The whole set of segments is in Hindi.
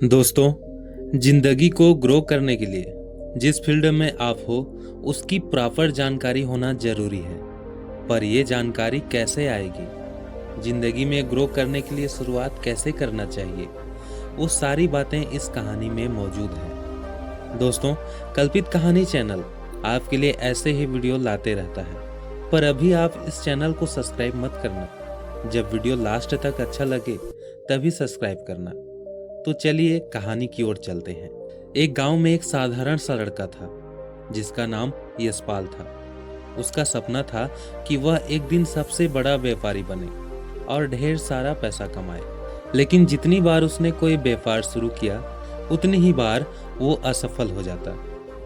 दोस्तों, जिंदगी को ग्रो करने के लिए जिस फील्ड में आप हो उसकी प्रॉपर जानकारी होना जरूरी है। पर यह जानकारी कैसे आएगी, जिंदगी में ग्रो करने के लिए शुरुआत कैसे करना चाहिए, वो सारी बातें इस कहानी में मौजूद हैं। दोस्तों, कल्पित कहानी चैनल आपके लिए ऐसे ही वीडियो लाते रहता है, पर अभी आप इस चैनल को सब्सक्राइब मत करना। जब वीडियो लास्ट तक अच्छा लगे तभी सब्सक्राइब करना। तो चलिए कहानी की ओर चलते हैं। एक गांव में एक साधारण सा लड़का था जिसका नाम यशपाल था। उसका सपना था कि वह एक दिन सबसे बड़ा व्यापारी बने और ढेर सारा पैसा कमाए। लेकिन जितनी बार उसने कोई व्यापार शुरू किया उतनी ही बार वो असफल हो जाता।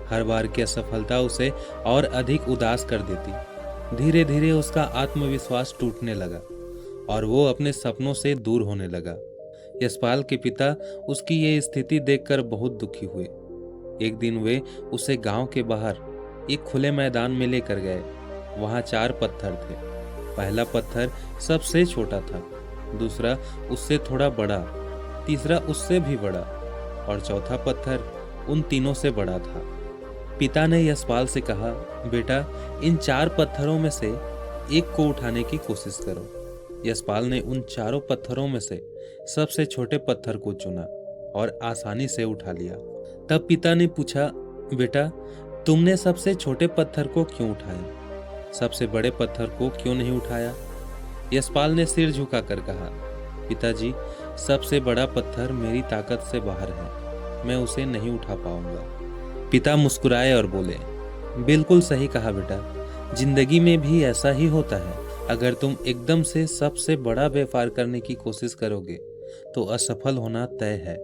हर बार की असफलता उसे और अधिक उदास कर देती। धीरे धीरे उसका आत्मविश्वास टूटने लगा और वो अपने सपनों से दूर होने लगा। यशपाल के पिता उसकी ये स्थिति देखकर बहुत दुखी हुए। एक दिन वे उसे गांव के बाहर एक खुले मैदान में लेकर गए। वहां 4 पत्थर थे। पहला पत्थर सबसे छोटा था, दूसरा उससे थोड़ा बड़ा, तीसरा उससे भी बड़ा और चौथा पत्थर उन तीनों से बड़ा था। पिता ने यशपाल से कहा, बेटा, इन 4 पत्थरों में से एक को उठाने की कोशिश करो। यशपाल ने उन चारों पत्थरों में से सबसे छोटे पत्थर को चुना और आसानी से उठा लिया। तब पिता ने पूछा, बेटा, तुमने सबसे छोटे पत्थर को क्यों उठाया? सबसे बड़े पत्थर को क्यों नहीं उठाया? यशपाल ने सिर झुकाकर कहा, पिताजी, सबसे बड़ा पत्थर मेरी ताकत से बाहर है, मैं उसे नहीं उठा पाऊंगा। पिता मुस्कुराए और बोले, बिल्कुल सही कहा बेटा, जिंदगी में भी ऐसा ही होता है। अगर तुम एकदम से सबसे बड़ा व्यापार करने की कोशिश करोगे तो असफल होना तय है,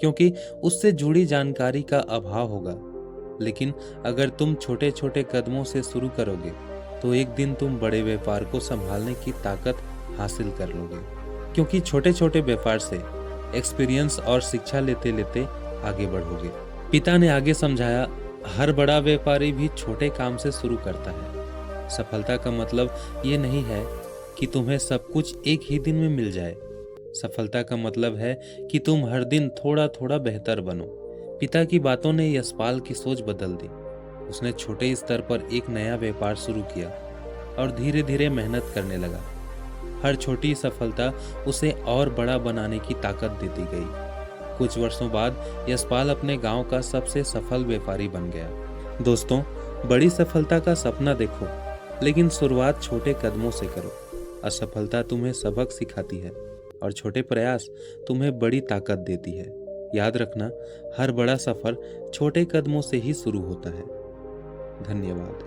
क्योंकि उससे जुड़ी जानकारी का अभाव होगा। लेकिन अगर तुम छोटे छोटे कदमों से शुरू करोगे तो एक दिन तुम बड़े व्यापार को संभालने की ताकत हासिल कर लोगे, क्योंकि छोटे छोटे व्यापार से एक्सपीरियंस और शिक्षा लेते लेते आगे बढ़ोगे। पिता ने आगे समझाया, हर बड़ा व्यापारी भी छोटे काम से शुरू करता है। सफलता का मतलब ये नहीं है कि तुम्हें सब कुछ एक ही दिन में मिल जाए। सफलता का मतलब है कि तुम हर दिन थोड़ा थोड़ा बेहतर बनो। पिता की बातों ने यशपाल की सोच बदल दी। उसने छोटे स्तर पर एक नया व्यापार शुरू किया और धीरे धीरे मेहनत करने लगा। हर छोटी सफलता उसे और बड़ा बनाने की ताकत देती गई। कुछ वर्षों बाद यशपाल अपने गांव का सबसे सफल व्यापारी बन गया। दोस्तों, बड़ी सफलता का सपना देखो, लेकिन शुरुआत छोटे कदमों से करो। असफलता तुम्हें सबक सिखाती है और छोटे प्रयास तुम्हें बड़ी ताकत देती है। याद रखना, हर बड़ा सफर छोटे कदमों से ही शुरू होता है। धन्यवाद।